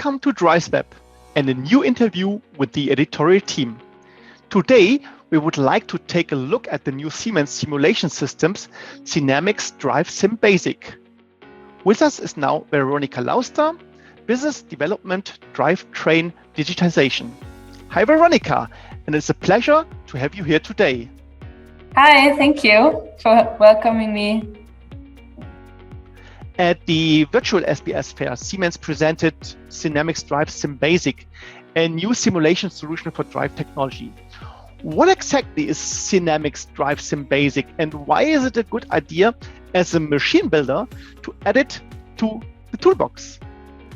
Welcome to DriveSim and a new interview with the editorial team. Today, we would like to take a look at the new Siemens simulation systems, SINAMICS DriveSim Basic. With us is now Veronika Lauster, Business Development Drivetrain Digitization. Hi Veronika, and it's a pleasure to have you here today. Hi, thank you for welcoming me. At the virtual SBS fair, Siemens presented SINAMICS DriveSim Basic, a new simulation solution for drive technology. What exactly is SINAMICS DriveSim Basic, and why is it a good idea as a machine builder to add it to the toolbox?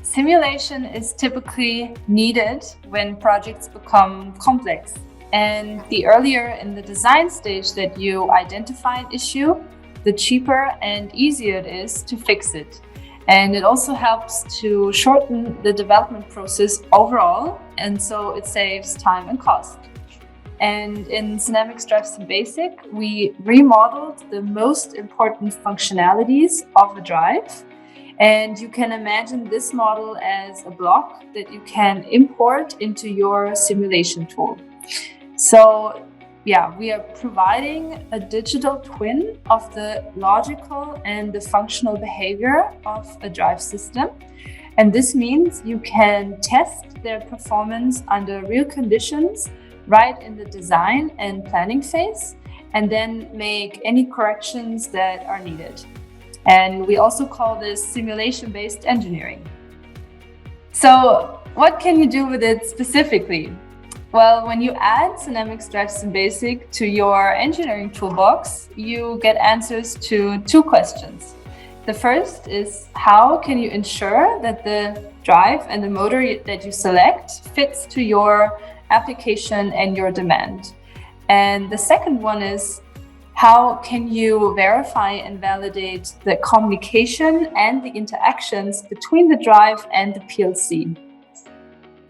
Simulation is typically needed when projects become complex. And the earlier in the design stage that you identify an issue, the cheaper and easier it is to fix it. And it also helps to shorten the development process overall, and so it saves time and cost. And in SINAMICS DriveSim Basic, we remodeled the most important functionalities of a drive. And you can imagine this model as a block that you can import into your simulation tool. So we are providing a digital twin of the logical and the functional behavior of a drive system. And this means you can test their performance under real conditions right in the design and planning phase, and then make any corrections that are needed. And we also call this simulation-based engineering. So what can you do with it specifically? Well, when you add SINAMICS DriveSim Basic to your engineering toolbox, you get answers to two questions. The first is, how can you ensure that the drive and the motor that you select fits to your application and your demand? And the second one is, how can you verify and validate the communication and the interactions between the drive and the PLC?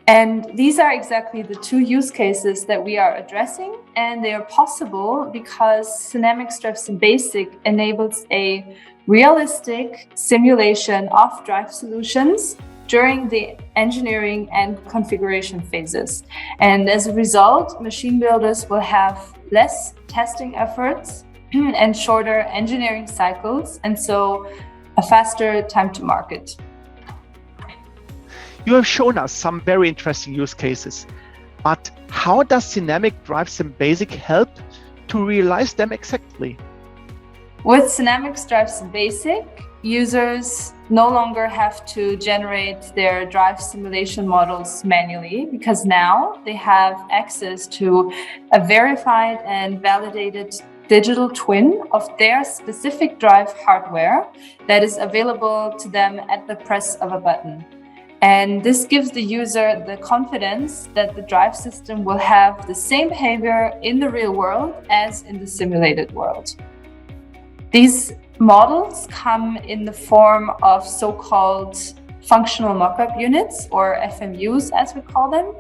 And these are exactly the two use cases that we are addressing, and they are possible because SINAMICS DriveSim Basic enables a realistic simulation of drive solutions during the engineering and configuration phases. And as a result, machine builders will have less testing efforts and shorter engineering cycles, and so a faster time to market. You have shown us some very interesting use cases, but how does SINAMICS DriveSim Basic help to realize them exactly? With SINAMICS DriveSim Basic, users no longer have to generate their drive simulation models manually, because now they have access to a verified and validated digital twin of their specific drive hardware that is available to them at the press of a button. And this gives the user the confidence that the drive system will have the same behavior in the real world as in the simulated world. These models come in the form of so-called functional mockup units, or FMUs as we call them.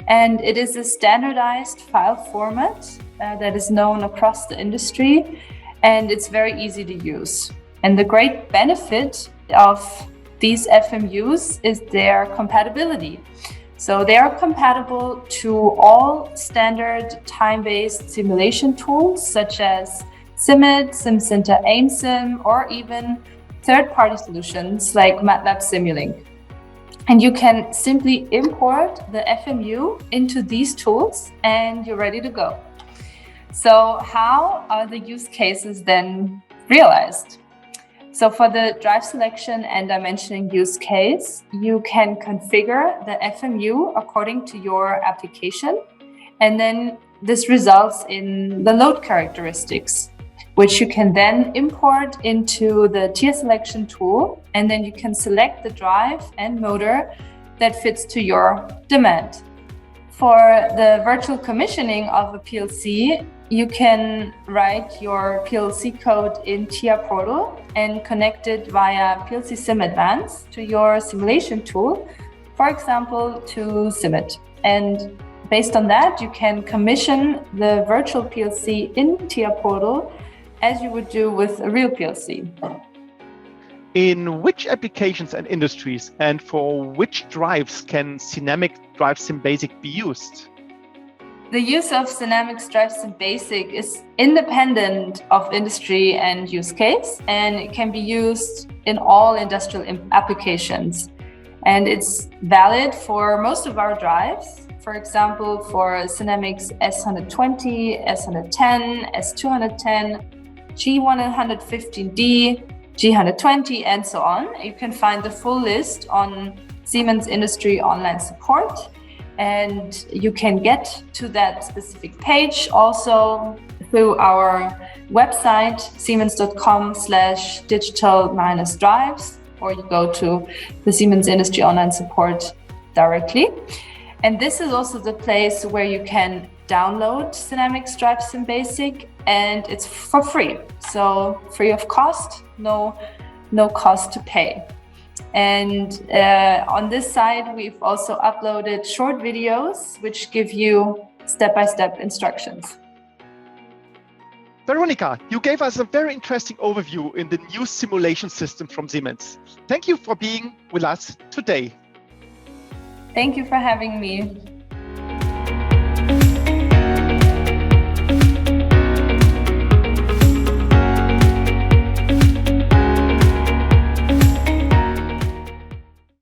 And it is a standardized file format that is known across the industry, and it's very easy to use. And the great benefit of these FMUs is their compatibility. So they are compatible to all standard time-based simulation tools such as SIMIT, SimCenter AimSim, or even third-party solutions like MATLAB Simulink. And you can simply import the FMU into these tools and you're ready to go. So how are the use cases then realized? So for the drive selection and dimensioning use case, you can configure the FMU according to your application. And then this results in the load characteristics, which you can then import into the tier selection tool. And then you can select the drive and motor that fits to your demand. For the virtual commissioning of a PLC, you can write your PLC code in TIA Portal and connect it via PLC Sim Advanced to your simulation tool, for example, to SIMIT. And based on that, you can commission the virtual PLC in TIA Portal as you would do with a real PLC. In which applications and industries and for which drives can SINAMICS DriveSim Basic be used? The use of SINAMICS DriveSim Basic is independent of industry and use case, and it can be used in all industrial applications. And it's valid for most of our drives. For example, for SINAMICS S120, S110, S210, G115D, G120, and so on. You can find the full list on Siemens Industry Online Support. And you can get to that specific page also through our website, siemens.com/digital-drives, or you go to the Siemens Industry Online Support directly. And this is also the place where you can download SINAMICS DriveSim Basic, and it's for free. So free of cost, no cost to pay. And on this side, we've also uploaded short videos which give you step-by-step instructions. Veronika, you gave us a very interesting overview in the new simulation system from Siemens. Thank you for being with us today. Thank you for having me.